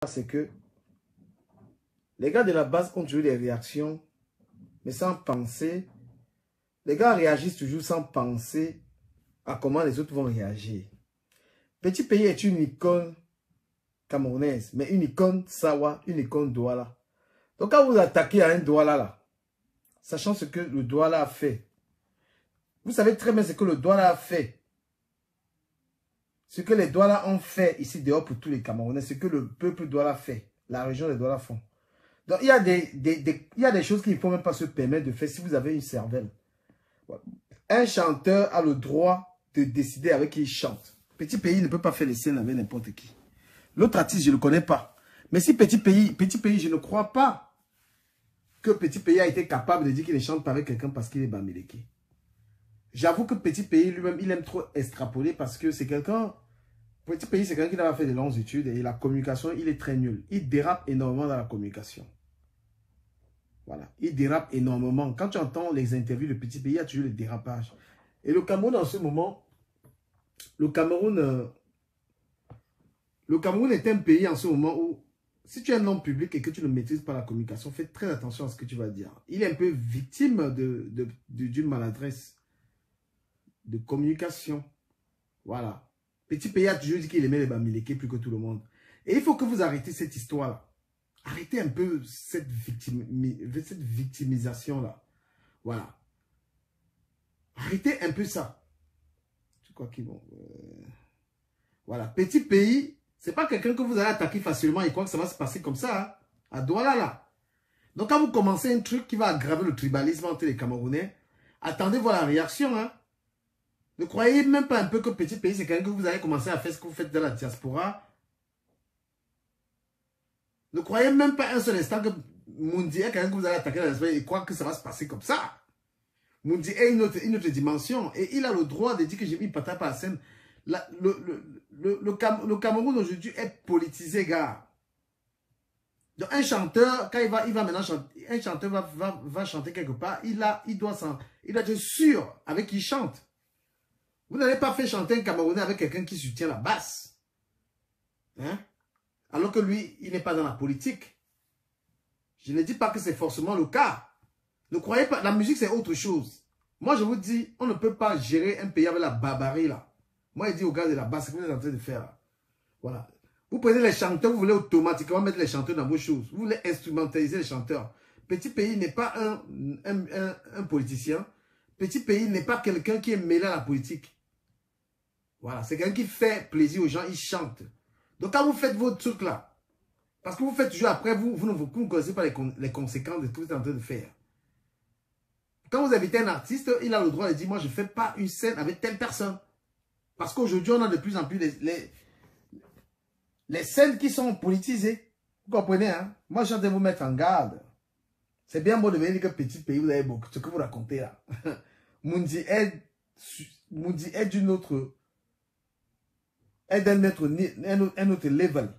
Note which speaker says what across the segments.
Speaker 1: c'est que les gars de la base ont toujours des réactions, mais sans penser. Les gars réagissent toujours sans penser à comment les autres vont réagir. Petit Pays est une icône camerounaise, mais une icône Sawa, une icône Douala. Donc quand vous attaquez à un Douala là, sachant ce que le Douala a fait, vous savez très bien ce que le Douala a fait. Ce que les Douala ont fait ici dehors pour tous les Camerounais, ce que le peuple Douala fait, la région des Douala font. Donc il y a des choses qu'il ne faut même pas se permettre de faire si vous avez une cervelle. Un chanteur a le droit de décider avec qui il chante. Petit Pays ne peut pas faire les scènes avec n'importe qui. L'autre artiste, je ne le connais pas. Mais si Petit Pays, je ne crois pas que Petit Pays a été capable de dire qu'il ne chante pas avec quelqu'un parce qu'il est Bamileke. J'avoue que Petit Pays lui-même, il aime trop extrapoler parce que c'est quelqu'un... Petit Pays, c'est quelqu'un qui n'a pas fait de longues études et la communication, il est très nul. Il dérape énormément dans la communication. Voilà, il dérape énormément. Quand tu entends les interviews de Petit Pays, il y a toujours le dérapage. Et le Cameroun, en ce moment, le Cameroun est un pays en ce moment où, si tu es un homme public et que tu ne maîtrises pas la communication, fais très attention à ce que tu vas dire. Il est un peu victime d'une maladresse de communication. Voilà. Petit Pays a toujours dit qu'il aimait les Bamileke plus que tout le monde. Et il faut que vous arrêtez cette histoire-là. Arrêtez un peu cette victimisation-là. Voilà. Arrêtez un peu ça. Je crois qu'ils vont... Voilà. Petit Pays, c'est pas quelqu'un que vous allez attaquer facilement et croire que ça va se passer comme ça. Hein, à Douala, là. Donc, quand vous commencez un truc qui va aggraver le tribalisme entre les Camerounais, attendez voir la réaction. Hein. Ne croyez même pas un peu que Petit Pays, c'est quelqu'un que vous allez commencer à faire ce que vous faites dans la diaspora. Ne croyez même pas un seul instant que Mundi est quelqu'un que vous allez attaquer dans la diaspora et croire que ça va se passer comme ça. Mundi est une autre dimension. Et il a le droit de dire que j'ai mis patate par la scène. Le Cameroun aujourd'hui est politisé, gars. Donc un chanteur, quand il va maintenant chanter, un chanteur va chanter quelque part, il doit être sûr avec qui il chante. Vous n'allez pas faire chanter un Camerounais avec quelqu'un qui soutient la basse. Hein? Alors que lui, il n'est pas dans la politique. Je ne dis pas que c'est forcément le cas. Ne croyez pas, la musique c'est autre chose. Moi je vous dis, on ne peut pas gérer un pays avec la barbarie là. Moi je dis aux gars de la basse, ce que vous êtes en train de faire là. Voilà. Vous prenez les chanteurs, vous voulez automatiquement mettre les chanteurs dans vos choses. Vous voulez instrumentaliser les chanteurs. Petit Pays n'est pas un politicien. Petit Pays n'est pas quelqu'un qui est mêlé à la politique. Voilà, c'est quelqu'un qui fait plaisir aux gens, il chante. Donc quand vous faites vos trucs là, parce que vous faites toujours après, vous ne connaissez pas les conséquences de ce que vous êtes en train de faire. Quand vous invitez un artiste, il a le droit de dire, moi je ne fais pas une scène avec telle personne. Parce qu'aujourd'hui, on a de plus en plus les scènes qui sont politisées. Vous comprenez, hein? Moi, je viens de vous mettre en garde. C'est bien beau de venir que Petit Pays, vous avez beaucoup, ce que vous racontez là. Mundi est d'une autre... est d'un autre level.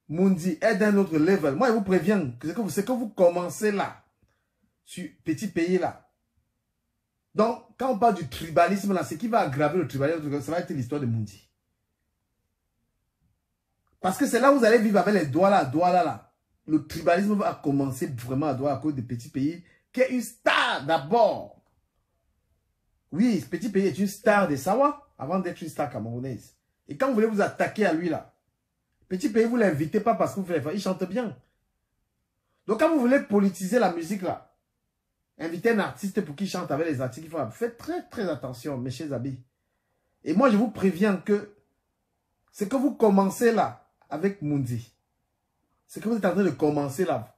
Speaker 1: Mundi est d'un autre level. Moi, je vous préviens que ce que vous commencez là, sur Petit Pays là. Donc, quand on parle du tribalisme là, ce qui va aggraver le tribalisme, ça va être l'histoire de Mundi. Parce que c'est là où vous allez vivre avec les Douala là. Le tribalisme va commencer vraiment à Douala à cause de Petit Pays, qui est une star d'abord. Oui, ce Petit Pays est une star de Sawa avant d'être une star camerounaise. Et quand vous voulez vous attaquer à lui là, Petit Pays, vous ne l'invitez pas parce que vous faites, il chante bien. Donc quand vous voulez politiser la musique là, invitez un artiste pour qu'il chante avec les artistes qui font. Faites très très attention, mes chers amis. Et moi je vous préviens que ce que vous commencez là avec Mundi, ce que vous êtes en train de commencer là,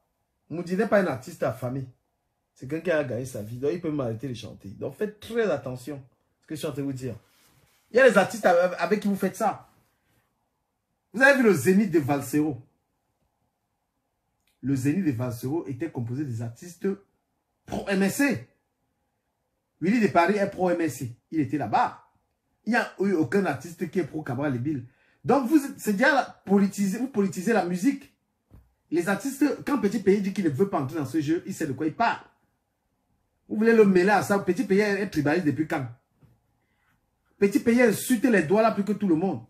Speaker 1: Mundi n'est pas un artiste à famille. C'est quelqu'un qui a gagné sa vie. Donc il peut m'arrêter de chanter. Donc faites très attention à ce que je suis en train de vous dire. Il y a des artistes avec qui vous faites ça. Vous avez vu le Zénith de Valsero. Le Zénith de Valsero était composé des artistes pro-MSC. Willy de Paris est pro-MSC. Il était là-bas. Il n'y a eu aucun artiste qui est pro-Cabral Libille. Donc, c'est déjà vous politisez la musique. Les artistes, quand Petit Pays dit qu'il ne veut pas entrer dans ce jeu, il sait de quoi il parle. Vous voulez le mêler à ça. Petit Pays est tribaliste depuis quand? Petit Pays a insulté les doigts là plus que tout le monde.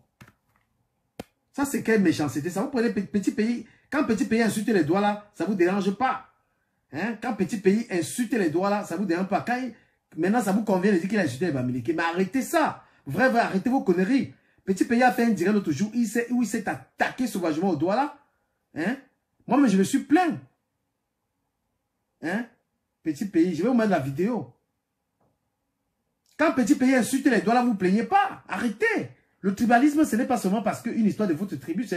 Speaker 1: Ça, c'est quelle méchanceté. Ça vous prenez petit pays. Quand petit pays insulte les doigts là, ça ne vous dérange pas. Hein? Quand petit pays insulte les doigts là, ça ne vous dérange pas. Maintenant, ça vous convient de dire qu'il a insulté les Bamileke. Mais arrêtez ça. Vrai, arrêtez vos conneries. Petit pays a fait un direct l'autre jour où il s'est attaqué sauvagement au doigt là. Hein? Moi, mais je me suis plaint. Hein? Petit pays, je vais vous mettre la vidéo. Quand petit pays insulte les doigts là, vous ne plaignez pas. Arrêtez. Le tribalisme, ce n'est pas seulement parce qu'une histoire de votre tribu.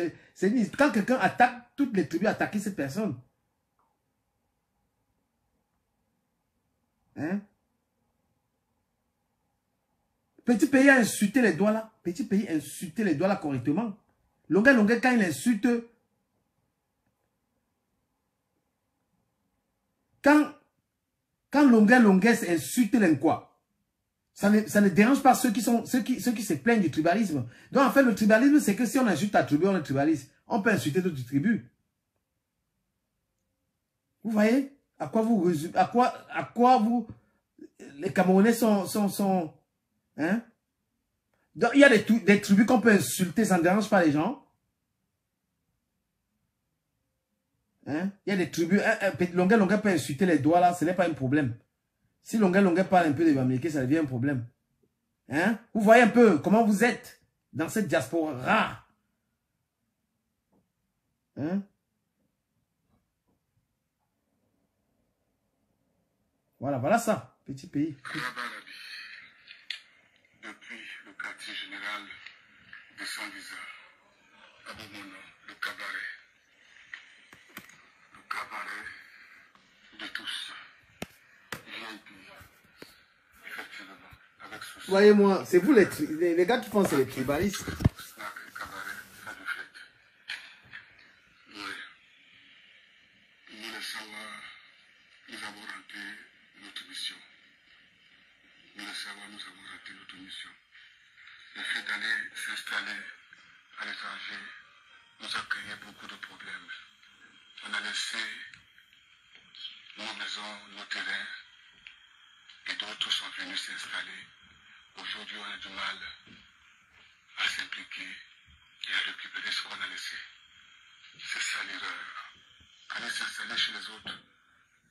Speaker 1: Quand quelqu'un attaque, toutes les tribus attaquent cette personne. Hein? Petit pays a insulté les doigts là. Petit pays a insulté les doigts là correctement. Longuet, quand il insulte. Quand Longuet insulte l'enquoi. Ça ne dérange pas ceux qui se plaignent du tribalisme. Donc en fait, le tribalisme, c'est que si on insulte ta tribu, on est tribaliste. On peut insulter d'autres tribus. Vous voyez à quoi vous les Camerounais sont hein? Donc il y a des tribus qu'on peut insulter, ça ne dérange pas les gens. Hein? Il y a des tribus, Longuet peut insulter les doigts là, ce n'est pas un problème. Si Longuet parle un peu de Bamileke, ça devient un problème. Hein? Vous voyez un peu comment vous êtes dans cette diaspora. Hein? Voilà ça, petit pays.
Speaker 2: Depuis le quartier général de Sandiza, à Bomono, le cabaret de tous.
Speaker 1: Voyez-moi, c'est vous les gars qui pensent que c'est les tribalistes.
Speaker 2: Nous avons raté notre mission. Nous avons raté notre mission. Le fait d'aller s'installer à l'étranger nous a créé beaucoup de problèmes. On a laissé nos maisons, nos terrains, et d'autres sont venus s'installer. Aujourd'hui, on a du mal à s'impliquer et à récupérer ce qu'on a laissé. C'est ça l'erreur. Aller s'installer chez les autres,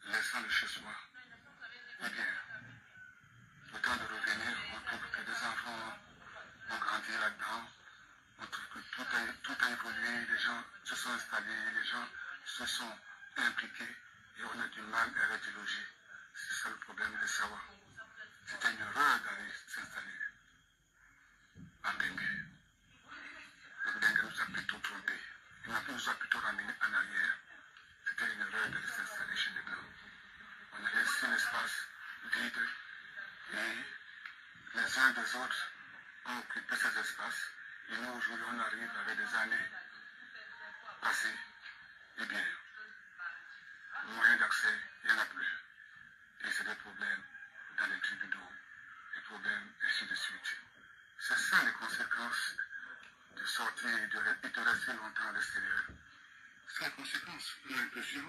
Speaker 2: laissant le chez soi. Eh bien, le temps de revenir, on trouve que des enfants ont grandi là-dedans. On trouve que tout a évolué, les gens se sont installés, les gens se sont impliqués et on a du mal à rédiloger. C'est ça le problème de Sawa. C'était une erreur d'aller s'installer en Dengue. Le Dengue nous a plutôt trompés. Il nous a plutôt ramenés en arrière. C'était une erreur d'aller s'installer chez les Blancs. On a laissé l'espace vide et les uns des autres ont occupé ces espaces. Et nous, aujourd'hui, on arrive avec des années passées. Eh bien, moyen d'accès, il n'y en a plus. Et c'est des problèmes dans les tribunaux, des problèmes ainsi de suite. C'est ça les conséquences de sortir et de rester longtemps à l'extérieur. C'est la conséquence. On a l'impression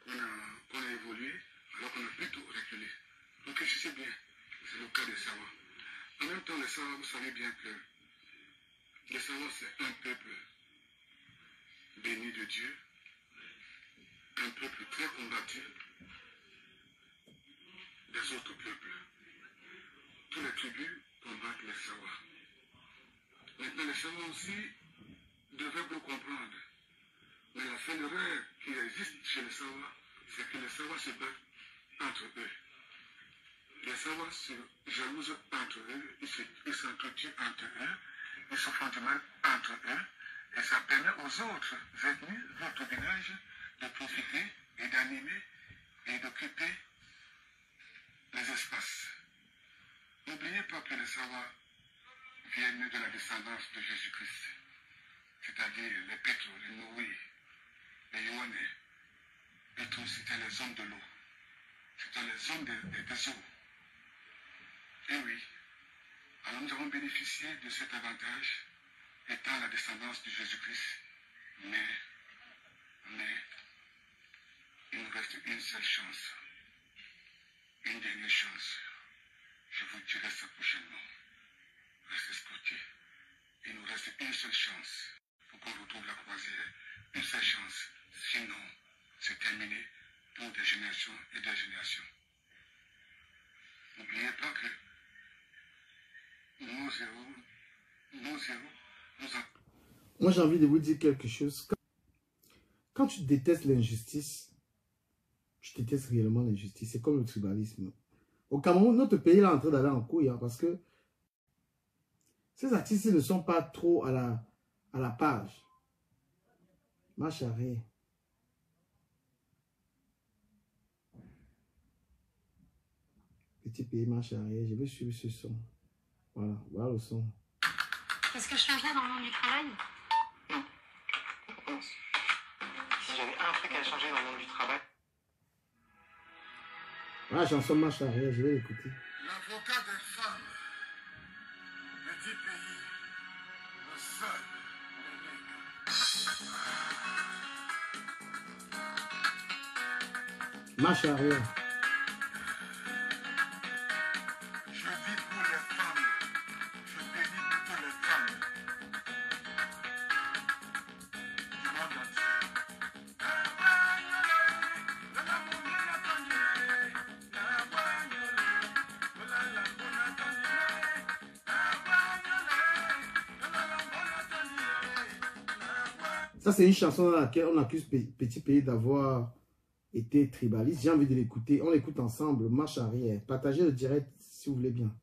Speaker 2: qu'on a évolué alors qu'on a plutôt reculé. Donc réfléchissez bien, c'est le cas des Sawa. En même temps, les Sawa, vous savez bien que les Sawa, c'est un peuple béni de Dieu, un peuple très combattu des autres peuples. Tous les tribus combattent les Sawa. Maintenant, les Sawa aussi devaient le comprendre. Mais la seule erreur qui existe chez les Sawa, c'est que les Sawa se battent entre eux. Les Sawa se jalousent entre eux, ils s'entretuent entre eux, ils se font du mal entre eux, et ça permet aux autres ethnies, d'autres villages, de profiter et d'animer et d'occuper les espaces. N'oubliez pas que les Sawa viennent de la descendance de Jésus-Christ, c'est-à-dire les Pétros, les Noé, les Yohanné. Pétros, c'était les hommes de l'eau, c'était les hommes des eaux. Et oui, alors nous avons bénéficié de cet avantage étant la descendance de Jésus-Christ, mais il nous reste une seule chance, une dernière chance. Je vous dirai ça prochainement. Restez scotchés. Il nous reste une seule chance. pour qu'on retrouve la croisière. Une seule chance. Sinon, c'est terminé pour des générations et des générations. N'oubliez pas que nos héros, nous avons...
Speaker 1: Moi, j'ai envie de vous dire quelque chose. Quand tu détestes l'injustice, tu détestes réellement l'injustice. C'est comme le tribalisme. Au Cameroun, notre pays est en train d'aller en couille, hein, parce que ces artistes ne sont pas trop à la page. Ma chérie. Petit pays, ma chérie. Je vais suivre ce son. Voilà, voilà le son.
Speaker 3: Est-ce que je changerais dans le monde du travail?
Speaker 4: Non. Si j'avais un truc à changer dans le monde du travail.
Speaker 1: Voilà la chanson ma chérie, je vais l'écouter.
Speaker 2: L'avocat des femmes des 10 pays, le seul, le nègre.
Speaker 1: Ma chérie.
Speaker 2: Je vis pour les femmes. Je dédie pour toutes les femmes. Du monde entier.
Speaker 1: Ça, c'est une chanson dans laquelle on accuse Petit Pays d'avoir été tribaliste. J'ai envie de l'écouter. On l'écoute ensemble. Marche arrière. Partagez le direct si vous voulez bien.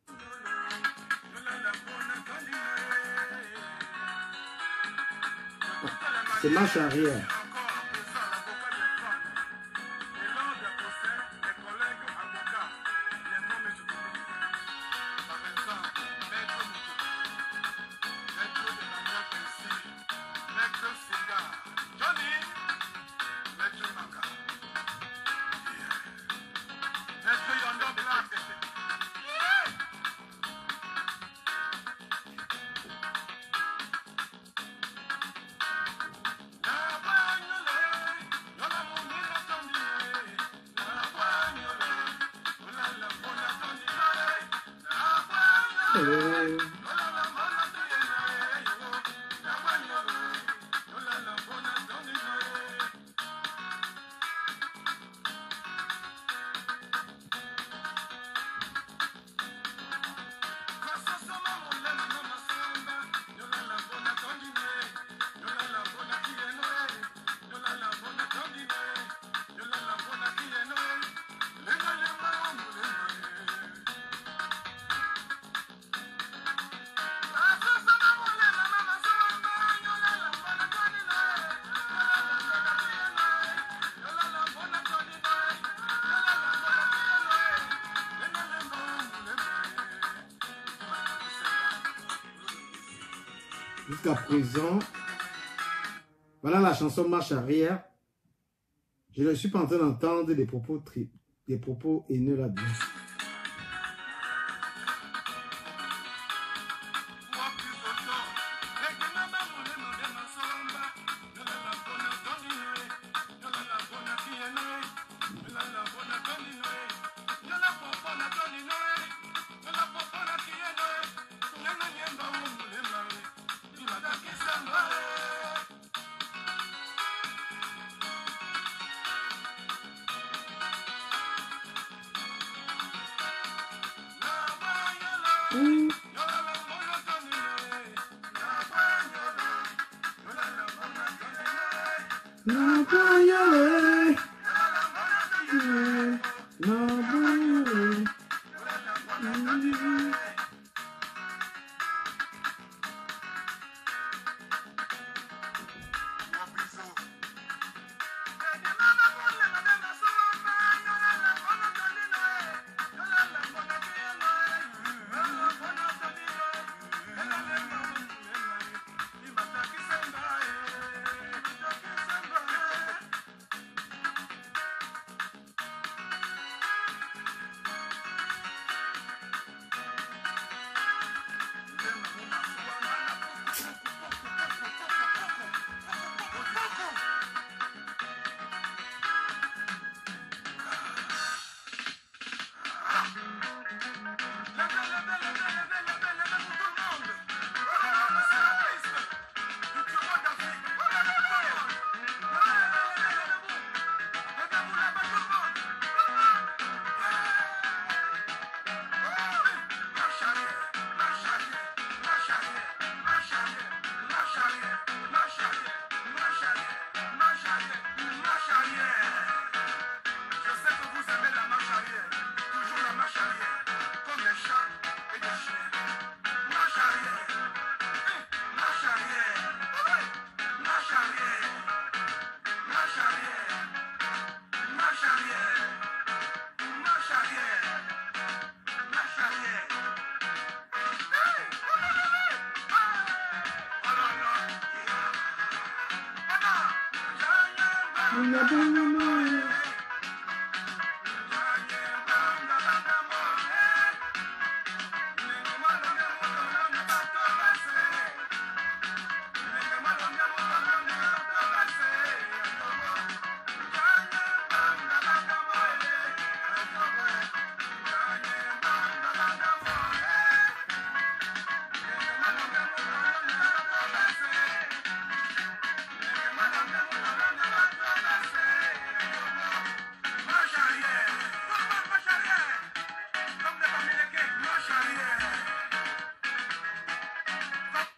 Speaker 1: C'est marche arrière. Jusqu'à présent, voilà la chanson Marche arrière. Je ne suis pas en train d'entendre des propos haineux là-dedans.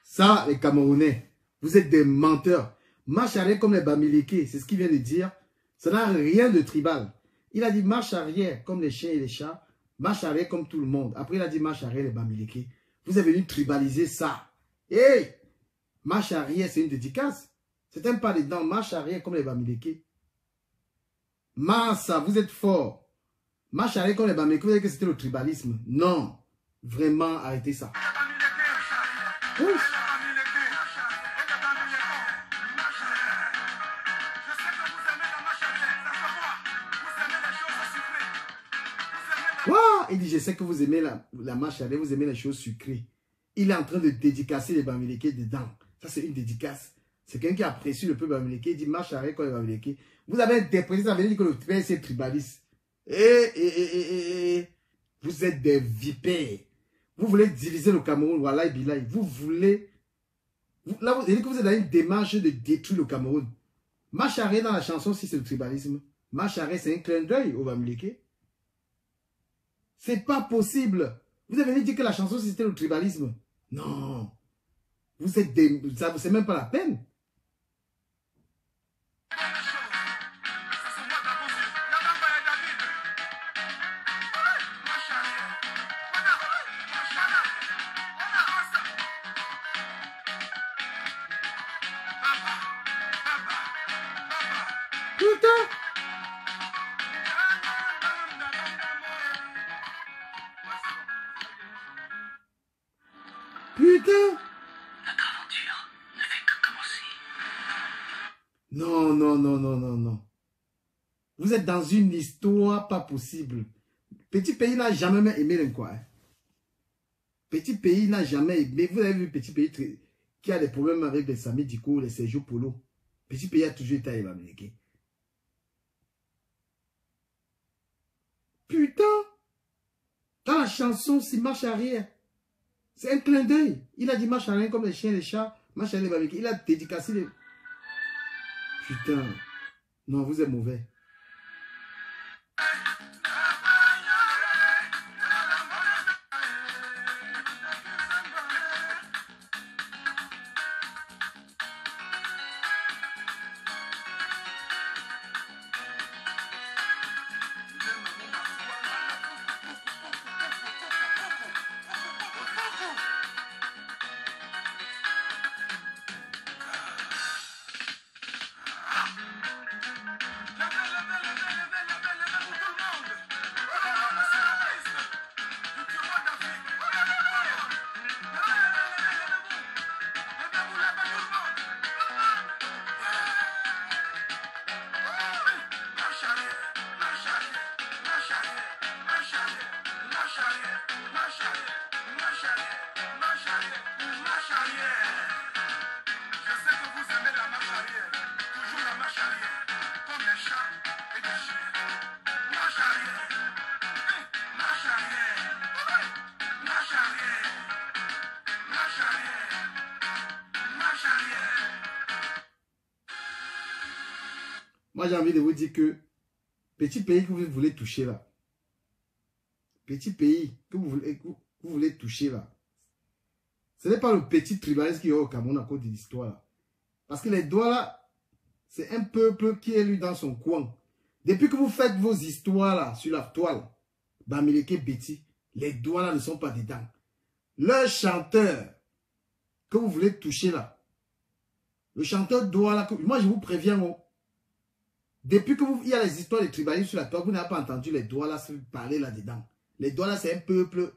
Speaker 1: Ça, les Camerounais, vous êtes des menteurs. Marche arrière comme les Bamileke, c'est ce qu'il vient de dire. Ça n'a rien de tribal. Il a dit marche arrière comme les chiens et les chats, marche arrière comme tout le monde. Après, il a dit marche arrière les Bamileke. Vous avez venu tribaliser ça. Hey! Marche arrière, c'est une dédicace. C'est un pas dedans, marche arrière comme les Bamileke. Massa, vous êtes fort. Marche arrière comme les Bamileke, vous avez dit que c'était le tribalisme. Non. Vraiment, arrêtez ça. Ouf. Wow, il dit, je sais que vous aimez la marche arrière, vous aimez les choses sucrées. Il est en train de dédicacer les Bamileke dedans. Ça, c'est une dédicace. C'est quelqu'un qui apprécie le peuple Bamileke. Il dit, marche arrière comme les Bamileke. Vous avez interprété, ça veut dire que le peuple, c'est tribaliste. Vous êtes des vipères. Vous voulez diviser le Cameroun. Voilà, Bilaï. Vous voulez... Là, vous dites que vous êtes dans une démarche de détruire le Cameroun. Marche arrière dans la chanson, si c'est le tribalisme. Marche arrière, c'est un clin d'œil au Bamileke. C'est pas possible. Vous avez dit que la chanson, c'était le tribalisme. Non. Vous êtes des... Ça, c'est même pas la peine. Putain. Putain.
Speaker 5: Notre aventure ne fait que commencer.
Speaker 1: Non, non, non, non, non, non. Vous êtes dans une histoire pas possible. Petit Pays n'a jamais aimé l'Inquois. Petit Pays n'a jamais aimé. Vous avez vu Petit Pays qui a des problèmes avec les Sami Diko, les Sergio Polo. Petit Pays a toujours été à Bamileke. Putain! Dans la chanson, c'est marche arrière. C'est un clin d'œil. Il a dit marche arrière comme les chiens et les chats. Marche arrière les Bamileke. Il a dédicacé les... Putain. Non, vous êtes mauvais. Moi, j'ai envie de vous dire que Petit Pays que vous voulez toucher là, Petit Pays que vous voulez toucher là, ce n'est pas le petit tribalisme qui est au Cameroun à cause de l'histoire là. Parce que les Douala, c'est un peuple qui est lui dans son coin. Depuis que vous faites vos histoires là sur la toile, Bamileke Betty, les Douala ne sont pas dedans. Le chanteur que vous voulez toucher là, le chanteur Douala, moi je vous préviens, depuis que il y a les histoires de tribalisme sur la toile, vous n'avez pas entendu les Douala se parler là-dedans. Les Douala, c'est un peuple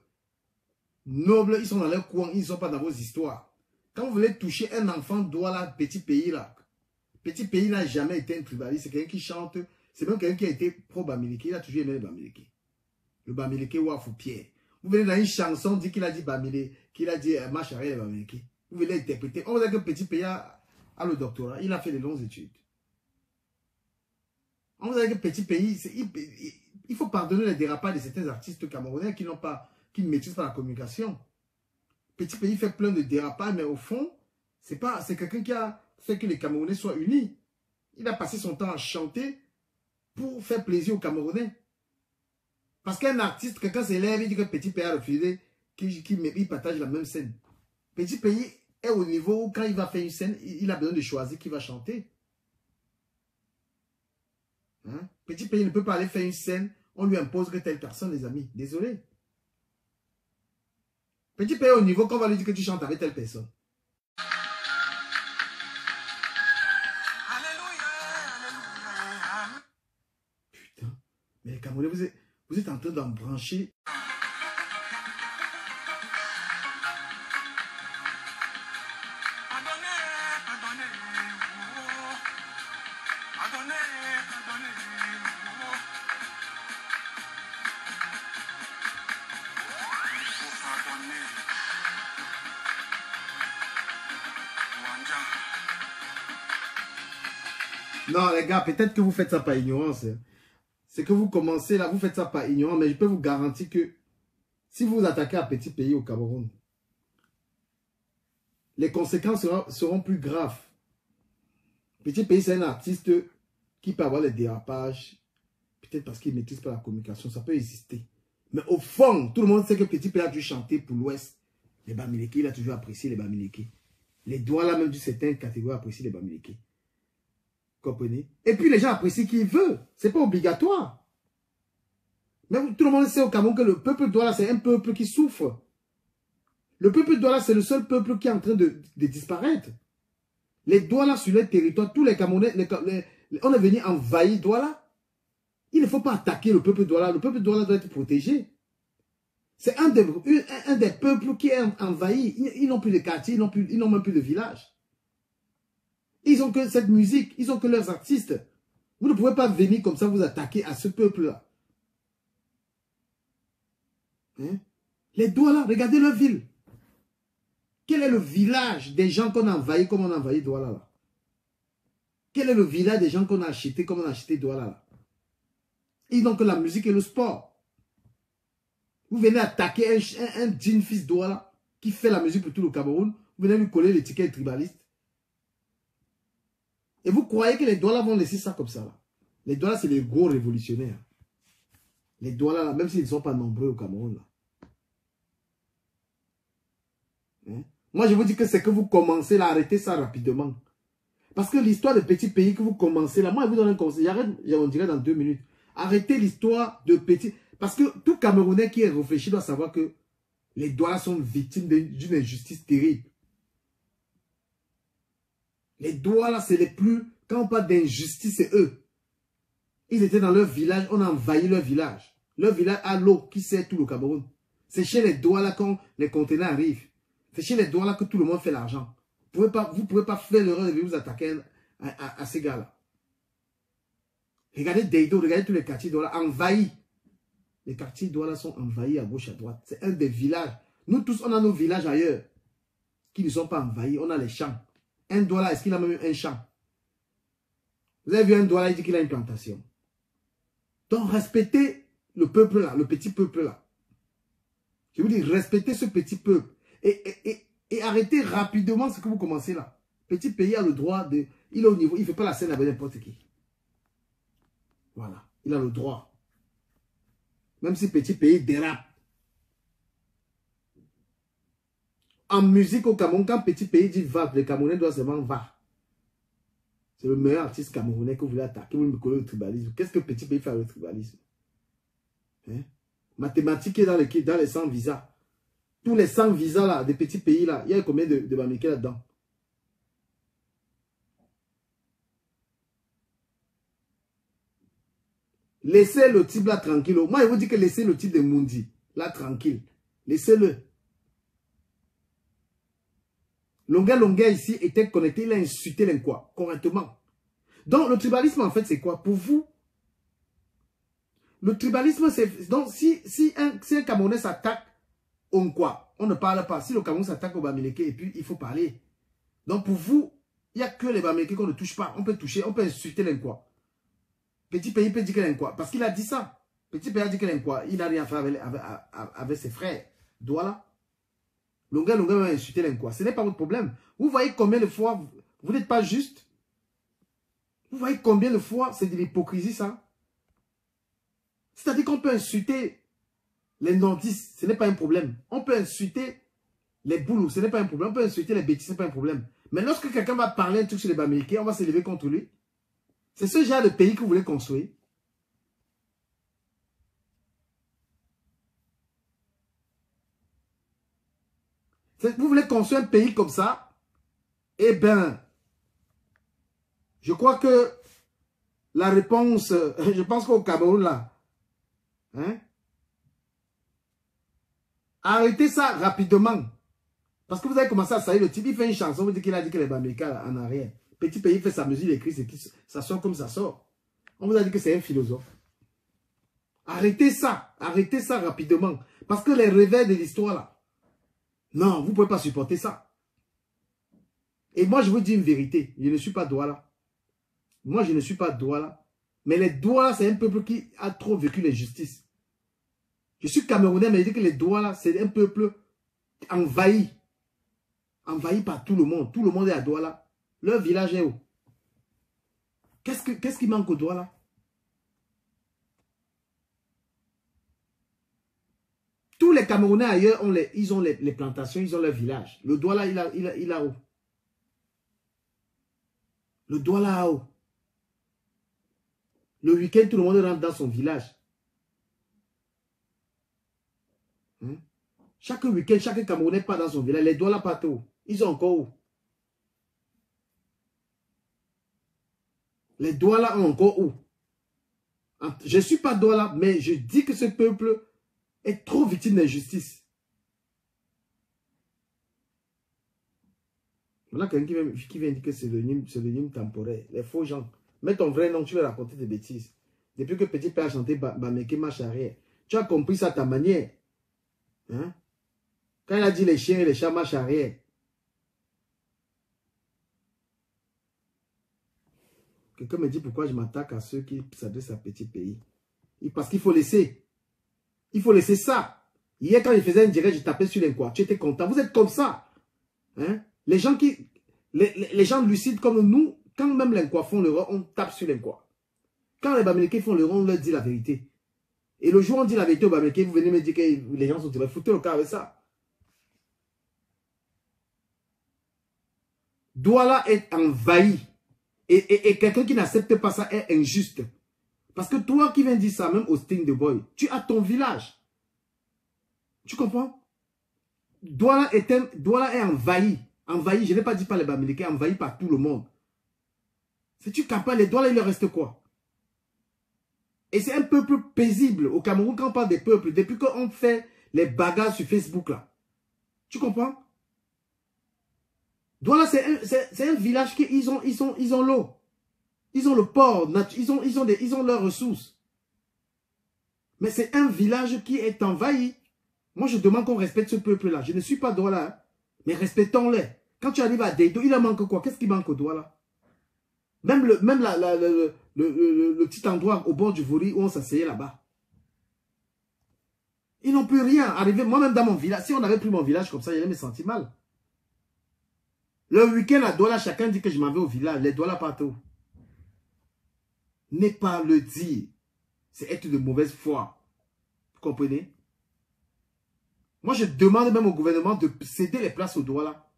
Speaker 1: noble, ils sont dans leur coin, ils ne sont pas dans vos histoires. Quand vous voulez toucher un enfant Douala, Petit Pays là, Petit Pays n'a jamais été un tribaliste. C'est quelqu'un qui chante. C'est même quelqu'un qui a été pro-Bamileke. Il a toujours aimé le Bamileke. Le Bamileke Wafou Pierre. Vous venez dans une chanson, dit qu'il a dit Bamileke, qu'il a dit marche arrière le Bamileke. Vous venez interpréter. On va dire que Petit Pays a le doctorat. Il a fait de longues études. On va dire que Petit Pays, il faut pardonner les dérapages de certains artistes camerounais qui ne maîtrisent pas la communication. Petit Pays fait plein de dérapages, mais au fond, c'est quelqu'un qui a fait que les Camerounais soient unis. Il a passé son temps à chanter pour faire plaisir aux Camerounais. Parce qu'un artiste, quelqu'un s'élève, il dit que Petit Pays a refusé qu'il partage la même scène. Petit Pays est au niveau où quand il va faire une scène, il a besoin de choisir qui va chanter. Hein? Petit Pays ne peut pas aller faire une scène, on lui impose que telle personne, les amis. Désolé. Petit Pays est au niveau qu'on va lui dire que tu chantes avec telle personne. Putain. Mais les Camerounais, vous êtes en train d'en brancher. Non, les gars, peut-être que vous faites ça par ignorance. C'est que vous commencez là, vous faites ça par ignorance, mais je peux vous garantir que si vous vous attaquez à Petit Pays au Cameroun, les conséquences seront plus graves. Petit Pays, c'est un artiste qui peut avoir les dérapages, peut-être parce qu'il ne maîtrise pas la communication, ça peut exister. Mais au fond, tout le monde sait que Petit Pays a dû chanter pour l'Ouest. Les Bamileke, il a toujours apprécié les Bamileke. Les Douala, même d'une certaine catégorie, apprécient les Bamileke. Comprenez? Et puis les gens apprécient qui veut. C'est pas obligatoire. Mais tout le monde sait au Cameroun que le peuple Douala, c'est un peuple qui souffre. Le peuple Douala, c'est le seul peuple qui est en train de disparaître. Les Douala sur leur territoire, tous les Camerounais, on est venu envahir Douala. Il ne faut pas attaquer le peuple Douala. Le peuple Douala doit être protégé. C'est un des peuples qui est envahi. Ils n'ont plus de quartier, ils n'ont même plus de village. Ils ont que cette musique, ils ont que leurs artistes. Vous ne pouvez pas venir comme ça vous attaquer à ce peuple-là. Hein? Les Douala, regardez leur ville. Quel est le village des gens qu'on a envahi comme on a envahi Douala là? Quel est le village des gens qu'on a acheté comme on a acheté Douala là? Ils n'ont que la musique et le sport. Vous venez attaquer un digne fils Douala qui fait la musique pour tout le Cameroun. Vous venez lui coller l'étiquette tribaliste. Et vous croyez que les Douala vont laisser ça comme ça là? Les Douala, c'est les gros révolutionnaires. Les Douala, là, même s'ils ne sont pas nombreux au Cameroun. Là. Hein? Moi, je vous dis que c'est que vous commencez là, arrêtez ça rapidement. Parce que l'histoire de Petit Pays que vous commencez là, moi, je vous donne un conseil. J'arrête, on dirait dans 2 minutes. Arrêtez l'histoire de Petit... Parce que tout Camerounais qui est réfléchi doit savoir que les Douala sont victimes d'une injustice terrible. Les Douala, c'est les plus... Quand on parle d'injustice, c'est eux. Ils étaient dans leur village, on a envahi leur village. Leur village a l'eau qui sert tout le Cameroun. C'est chez les Douala quand les conteneurs arrivent. C'est chez les Douala que tout le monde fait l'argent. Vous ne pouvez pas faire l'erreur de vous attaquer à ces gars-là. Regardez Deido, regardez tous les quartiers Douala envahis. Les quartiers Douala sont envahis à gauche, à droite. C'est un des villages. Nous tous, on a nos villages ailleurs qui ne sont pas envahis. On a les champs. Un Douala, est-ce qu'il a même un champ? Vous avez vu un Douala, il dit qu'il a une plantation. Donc, respectez le peuple là, le petit peuple là. Je vous dis, respectez ce petit peuple. Et arrêtez rapidement ce que vous commencez là. Petit Pays a le droit de... Il est au niveau, il ne fait pas la scène avec n'importe qui. Voilà, il a le droit. Même si Petit Pays dérape. En musique au Cameroun, quand Petit Pays dit va, les Camerounais doivent seulement va. C'est le meilleur artiste camerounais que vous voulez attaquer. Vous me collez le tribalisme. Qu'est-ce que Petit Pays fait avec le tribalisme? Hein? Mathématiques est dans les 100 visas. Tous les 100 visas là, des petits pays là, il y a combien de Bamileke là-dedans? Laissez le type là tranquille. Moi, je vous dis que laissez le type de Mundi là tranquille. Laissez-le. Longa ici était connecté, il a insulté l'enquoi correctement. Donc, le tribalisme, en fait, c'est quoi? Pour vous, le tribalisme, c'est... Donc, si un Camerounais s'attaque au Nkwa, on ne parle pas. Si le Cameroun s'attaque au Bamileke, et puis il faut parler. Donc, pour vous, il n'y a que les Bamileke qu'on ne touche pas. On peut toucher, on peut insulter l'Nkwa. Petit pays peut dire que l'Nkwa. Parce qu'il a dit ça. Petit pays a dit que l'Nkwa, il n'a rien fait avec ses frères. Douala. Longa va insulter l'Nkwa. Ce n'est pas votre problème. Vous voyez combien de fois, vous n'êtes pas juste. Vous voyez combien de fois c'est de l'hypocrisie, ça? C'est-à-dire qu'on peut insulter les nordistes, ce n'est pas un problème. On peut insulter les boulous, ce n'est pas un problème. On peut insulter les bêtises, ce n'est pas un problème. Mais lorsque quelqu'un va parler un truc sur les Bamileke, on va s'élever contre lui. C'est ce genre de pays que vous voulez construire. Vous voulez construire un pays comme ça? Eh bien, je crois que la réponse, je pense qu'au Cameroun, là, hein, arrêtez ça rapidement. Parce que vous avez commencé à salir le type, il fait une chanson, vous dites qu'il a dit que les Bamileke en arrière. Petit pays fait sa musique, il écrit, ça sort comme ça sort. On vous a dit que c'est un philosophe. Arrêtez ça rapidement. Parce que les revers de l'histoire là, non, vous ne pouvez pas supporter ça. Et moi je vous dis une vérité, je ne suis pas Douala. Moi je ne suis pas Douala. Mais les Douala, c'est un peuple qui a trop vécu l'injustice. Je suis Camerounais, mais je dis que les Douala, c'est un peuple envahi. Envahi par tout le monde. Tout le monde est à Douala. Leur village est où? Qu'est-ce qui manque au Douala? Tous les Camerounais ailleurs, ils ont les plantations, ils ont leur village. Le Douala, il a où? Le Douala a où? Le week-end, tout le monde rentre dans son village. Hein? Chaque week-end, chaque Camerounais part dans son village. Les Douala partent où? Ils ont encore où? Les Douala ont encore où? Je ne suis pas Douala, mais je dis que ce peuple est trop victime d'injustice. Voilà quelqu'un qui vient dire que c'est le Nîmes temporaire. Les faux gens. Mets ton vrai nom, tu vas raconter des bêtises. Depuis que Petit Père a chanté Bamileke marche arrière, tu as compris ça à ta manière. Hein? Quand il a dit les chiens et les chats marchent arrière. Quelqu'un me dit pourquoi je m'attaque à ceux qui s'adressent à Petit Pays. Parce qu'il faut laisser. Il faut laisser ça. Hier, quand il faisait un direct, je tapais sur l'Nkwa. Tu étais content. Vous êtes comme ça. Hein? Les gens lucides comme nous, quand même l'Nkwa font l'erreur, on tape sur l'Nkwa. Quand les Bamileke font l'erreur, on leur dit la vérité. Et le jour où on dit la vérité aux Bamileke, vous venez me dire que les gens sont tirés. Foutez le cas avec ça. Douala est envahi. Et quelqu'un qui n'accepte pas ça est injuste. Parce que toi qui viens dire ça, même au Sting de Boy, tu as ton village. Tu comprends? Douala est envahi. Envahi, je n'ai pas dit par les Bamileke, envahi par tout le monde. Si tu capes les Douala, il leur reste quoi? Et c'est un peuple paisible. Au Cameroun, quand on parle des peuples, depuis qu'on fait les bagarres sur Facebook là. Tu comprends? Douala, c'est un village qui ils ont l'eau. Ils ont le port, ils ont leurs ressources. Mais c'est un village qui est envahi. Moi, je demande qu'on respecte ce peuple-là. Je ne suis pas Douala, hein, mais respectons-les. Quand tu arrives à Deido, il en manque quoi? Qu'est-ce qui manque au Douala? Même le petit endroit au bord du Vori où on s'asseyait là-bas. Ils n'ont plus rien. Moi-même dans mon village, si on avait pris mon village comme ça, j'allais me sentir mal. Le week-end à Douala, chacun dit que je m'en vais au village. Les Douala partout. N'est pas le dire. C'est être de mauvaise foi. Vous comprenez? Moi, je demande même au gouvernement de céder les places aux Douala.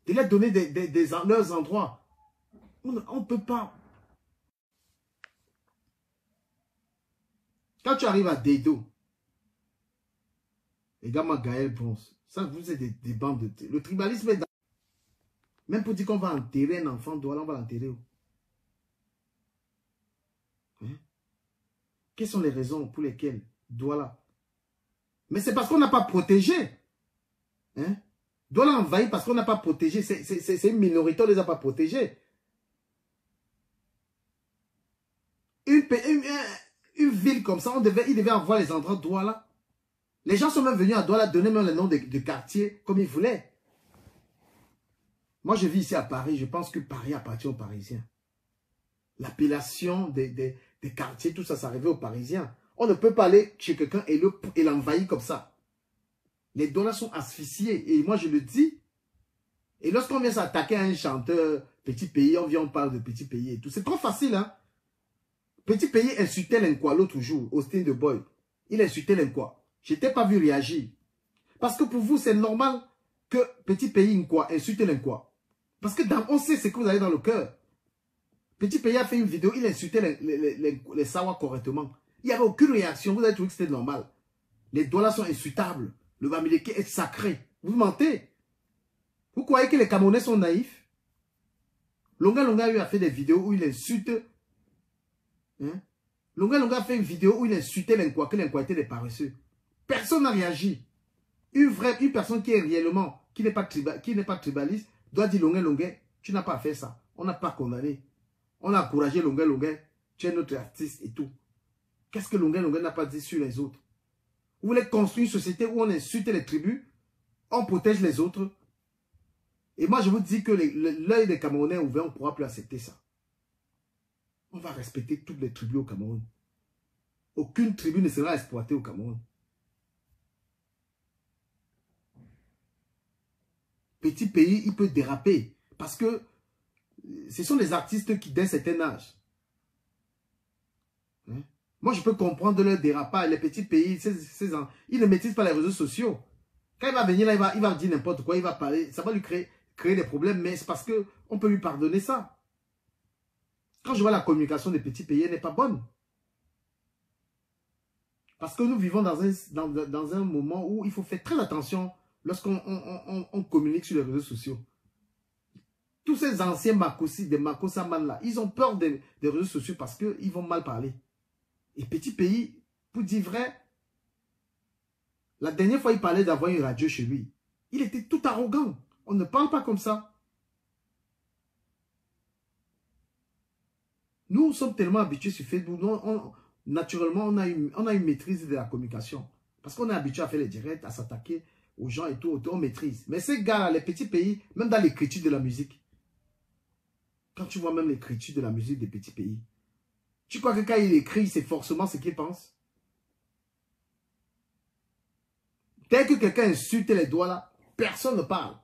Speaker 1: De leur donner leurs endroits. On ne peut pas. Quand tu arrives à Deido, les gars, moi, Gaël pense. Ça, vous êtes des bandes de... Le tribalisme est dans... Même pour dire qu'on va enterrer un enfant Douala, on va l'enterrer où? Hein? Quelles sont les raisons pour lesquelles Douala? Mais c'est parce qu'on n'a pas protégé. Hein? Douala envahi parce qu'on n'a pas protégé. C'est une minorité, on ne les a pas protégés. dit comme ça, il devait avoir les endroits de Douala. Les gens sont même venus à Douala donner même le nom de quartier comme ils voulaient. Moi, je vis ici à Paris. Je pense que Paris appartient aux Parisiens. L'appellation des quartiers, tout ça, ça arrivait aux Parisiens. On ne peut pas aller chez quelqu'un et l'envahir comme ça. Les dollars sont asphyxiés. Et moi, je le dis. Et lorsqu'on vient s'attaquer à un chanteur, petit pays, on parle de petit pays et tout. C'est trop facile, hein. Petit pays insultait l'Inkwa l'autre jour, Austin de Boy. Il insultait l'Inkwa. Je n'étais pas vu réagir. Parce que pour vous, c'est normal que petit pays Inkwa insulte l'Inkwa. Parce que on sait ce que vous avez dans le cœur. Petit pays a fait une vidéo, il insultait les Sawa correctement. Il n'y avait aucune réaction. Vous avez trouvé que c'était normal. Les dollars sont insultables. Le Bamileke est sacré. Vous mentez. Vous croyez que les Camerounais sont naïfs? Longa Longa a fait des vidéos où il insulte. Hein? Longa Longa a fait une vidéo où il insultait l'Inkwa, que l'Inkwa était des paresseux. Personne n'a réagi. Une personne qui est réellement, qui n'est pas tribaliste, doit dire Longa Longa, tu n'as pas fait ça. On n'a pas condamné. On a encouragé Longa Longa, tu es notre artiste et tout. Qu'est-ce que Longa Longa n'a pas dit sur les autres? Vous voulez construire une société où on insulte les tribus, on protège les autres. Et moi, je vous dis que l'œil des Camerounais est ouvert, on ne pourra plus accepter ça. On va respecter toutes les tribus au Cameroun. Aucune tribu ne sera exploitée au Cameroun. Petit pays, il peut déraper. Parce que ce sont des artistes qui, d'un certain âge. Hein? Moi, je peux comprendre leur dérapage. Les petits pays, ils ne maîtrisent pas les réseaux sociaux. Quand il va venir là, il va dire n'importe quoi, il va parler. Ça va lui créer des problèmes, mais c'est parce qu'on peut lui pardonner ça. Quand je vois la communication des petits pays, elle n'est pas bonne. Parce que nous vivons dans un moment où il faut faire très attention lorsqu'on communique sur les réseaux sociaux. Tous ces anciens Makosi, des Makosaman là, ils ont peur des réseaux sociaux parce qu'ils vont mal parler. Et petit pays, pour dire vrai, la dernière fois il parlait d'avoir une radio chez lui. Il était tout arrogant. On ne parle pas comme ça. Nous sommes tellement habitués sur Facebook. Naturellement, on a une maîtrise de la communication. Parce qu'on est habitué à faire les directs, à s'attaquer aux gens et tout, on maîtrise. Mais ces gars-là, les petits pays, même dans l'écriture de la musique, quand tu vois même l'écriture de la musique des petits pays, tu crois que quand il écrit, c'est forcément ce qu'il pense? Dès que quelqu'un insulte les doigts là, personne ne parle.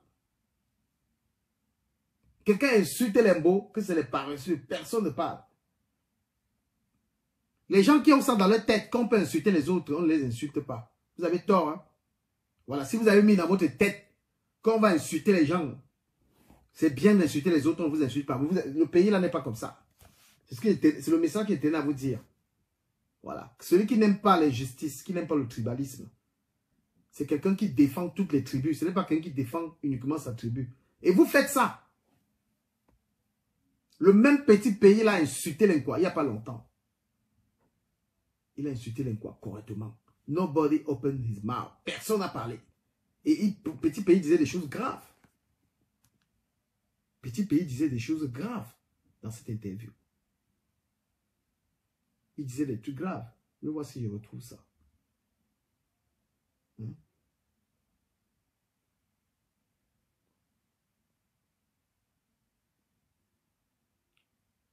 Speaker 1: Quelqu'un insulte les mots, que c'est les paresseux, personne ne parle. Les gens qui ont ça dans leur tête, qu'on peut insulter les autres, on ne les insulte pas. Vous avez tort, hein? Voilà, si vous avez mis dans votre tête qu'on va insulter les gens, c'est bien d'insulter les autres, on ne vous insulte pas. Le pays là n'est pas comme ça. C'est le message qui était là à vous dire. Voilà. Celui qui n'aime pas l'injustice, qui n'aime pas le tribalisme, c'est quelqu'un qui défend toutes les tribus. Ce n'est pas quelqu'un qui défend uniquement sa tribu. Et vous faites ça. Le même petit pays là a insulté l'Inkwa il n'y a pas longtemps. Il a insulté l'Inkwa correctement. Nobody opened his mouth. Personne n'a parlé. Et petit pays disait des choses graves. Petit pays disait des choses graves dans cette interview. Il disait des trucs graves. Mais voici, je retrouve ça.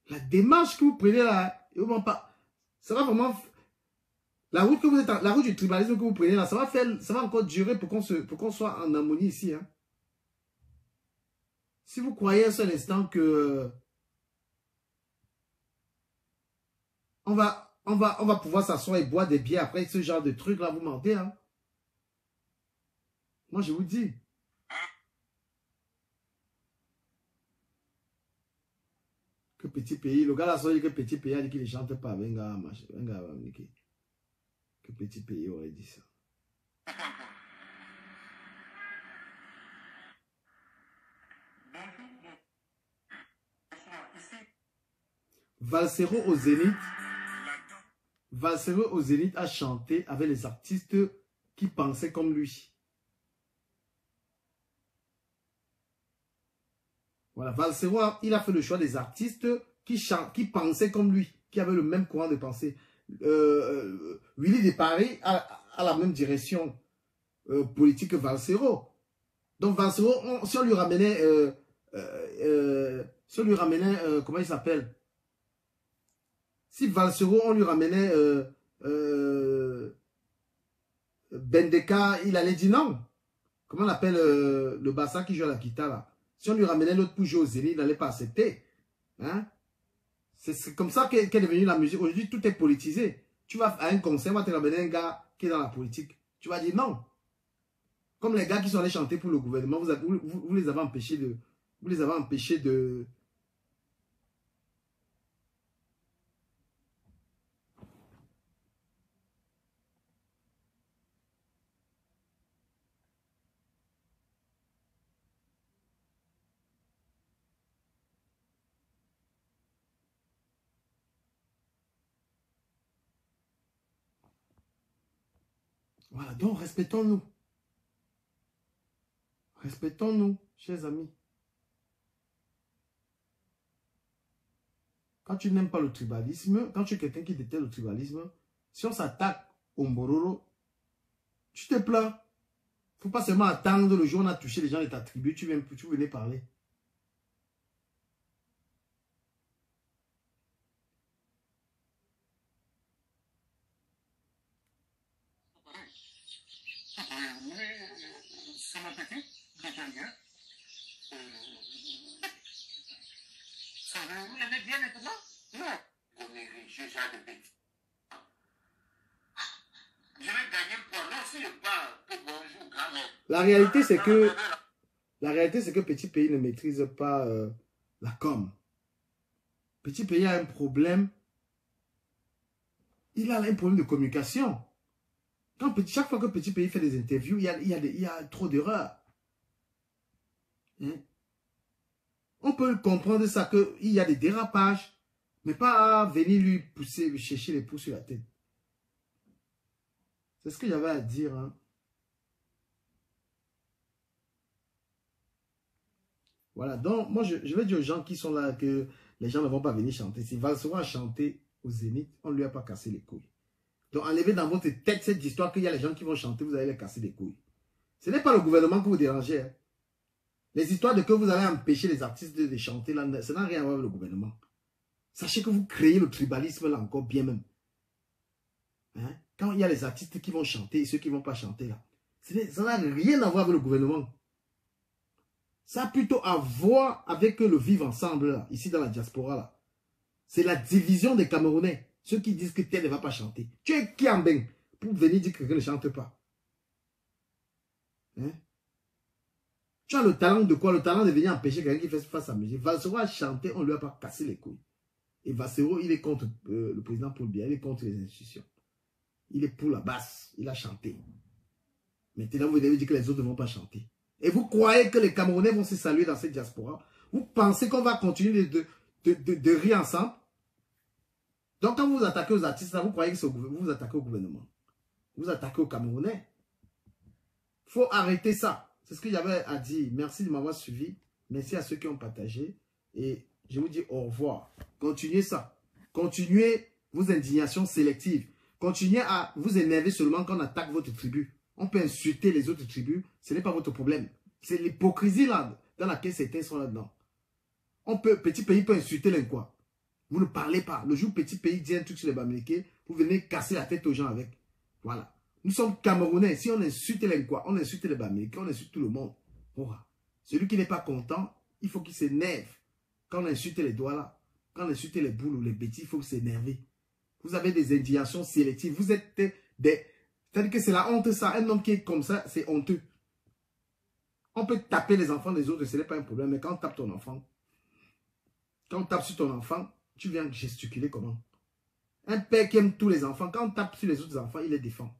Speaker 1: La démarche que vous prenez là, ça va vraiment... La route du tribalisme que vous prenez là, ça va encore durer pour qu'on soit en harmonie ici. Hein. Si vous croyez un seul instant que on va pouvoir s'asseoir et boire des bières après ce genre de trucs là, vous mentez. Hein. Moi je vous dis. Que petit pays, le gars là, soit dit que petit pays a dit qu'il ne chante pas. Venga, que petit pays aurait dit ça. Valsero au Zénith. Valsero au Zénith a chanté avec les artistes qui pensaient comme lui. Voilà, Valsero, il a fait le choix des artistes qui pensaient comme lui, qui avaient le même courant de pensée. Willy de Paris a la même direction politique que Valsero. Donc Valsero, si on lui ramenait, comment il s'appelle? Si Valsero, on lui ramenait Bendeka, il allait dire non. Comment on appelle le Bassa qui joue à la guitare là? Si on lui ramenait l'autre pour jouer au Zénith, il n'allait pas accepter. Hein? C'est comme ça qu'est devenue la musique. Aujourd'hui, tout est politisé. Tu vas à un concert, on va te ramener un gars qui est dans la politique. Tu vas dire non. Comme les gars qui sont allés chanter pour le gouvernement, vous les avez empêchés de... Vous les avez empêchés de... Voilà, donc respectons-nous. Respectons-nous, chers amis. Quand tu n'aimes pas le tribalisme, quand tu es quelqu'un qui déteste le tribalisme, si on s'attaque au Mbororo, tu te plains. Il ne faut pas seulement attendre le jour où on a touché les gens de ta tribu, tu venais parler.
Speaker 2: C'est mon petit qui est bien. Vous l'aimez bien maintenant? Non. Je j'ai de petit. Je vais gagner pour non si je parle. Bonjour, grand-mère.
Speaker 1: La réalité, c'est que Petit Pays ne maîtrise pas la com. Petit Pays a un problème. Il a un problème de communication. Chaque fois que Petit Pays fait des interviews, il y a trop d'erreurs. Hein? On peut comprendre ça, qu'il y a des dérapages, mais pas venir lui pousser, lui chercher les pouces sur la tête. C'est ce que j'avais à dire. Hein. Voilà, donc moi je vais dire aux gens qui sont là que les gens ne vont pas venir chanter. Si Valsero a chanté au Zénith, on ne lui a pas cassé les couilles. Donc enlevez dans votre tête cette histoire qu'il y a les gens qui vont chanter, vous allez les casser les couilles. Ce n'est pas le gouvernement que vous dérangez. Hein. Les histoires de que vous allez empêcher les artistes de chanter, là, ça n'a rien à voir avec le gouvernement. Sachez que vous créez le tribalisme là encore bien même. Hein? Quand il y a les artistes qui vont chanter et ceux qui ne vont pas chanter là, ça n'a rien à voir avec le gouvernement. Ça a plutôt à voir avec le vivre ensemble là, ici dans la diaspora là. C'est la division des Camerounais. Ceux qui disent que tel ne va pas chanter. Tu es qui en bain pour venir dire que quelqu'un ne chante pas? Hein? Tu as le talent de quoi? Le talent de venir empêcher quelqu'un qui fasse sa musique. Valsero a chanté, on ne lui a pas cassé les couilles. Et Valsero, il est contre le président Paul Biya, il est contre les institutions. Il est pour la basse, il a chanté. Maintenant, vous devez dire que les autres ne vont pas chanter. Et vous croyez que les Camerounais vont se saluer dans cette diaspora? Vous pensez qu'on va continuer de rire ensemble? Donc, quand vous vous attaquez aux artistes, vous croyez que vous vous attaquez au gouvernement. Vous attaquez aux Camerounais. Il faut arrêter ça. C'est ce que j'avais à dire. Merci de m'avoir suivi. Merci à ceux qui ont partagé. Et je vous dis au revoir. Continuez ça. Continuez vos indignations sélectives. Continuez à vous énerver seulement quand on attaque votre tribu. On peut insulter les autres tribus. Ce n'est pas votre problème. C'est l'hypocrisie là dans laquelle certains sont là-dedans. Petit Pays peut insulter l'inquois. Vous ne parlez pas. Le jour où Petit Pays dit un truc sur les Bamileke, vous venez casser la tête aux gens avec. Voilà. Nous sommes Camerounais. Si on insulte l'inquois, on insulte les Bamileke, on insulte tout le monde. Voilà. Celui qui n'est pas content, il faut qu'il s'énerve. Quand on insulte les doigts là, quand on insulte les boules ou les bêtises, il faut s'énerver. Vous avez des indignations sélectives. Vous êtes des... C'est-à-dire que c'est la honte ça. Un homme qui est comme ça, c'est honteux. On peut taper les enfants des autres, ce n'est pas un problème. Mais quand on tape ton enfant, quand on tape sur ton enfant, tu viens gesticuler comment? Un père qui aime tous les enfants, quand on tape sur les autres enfants, il les défend.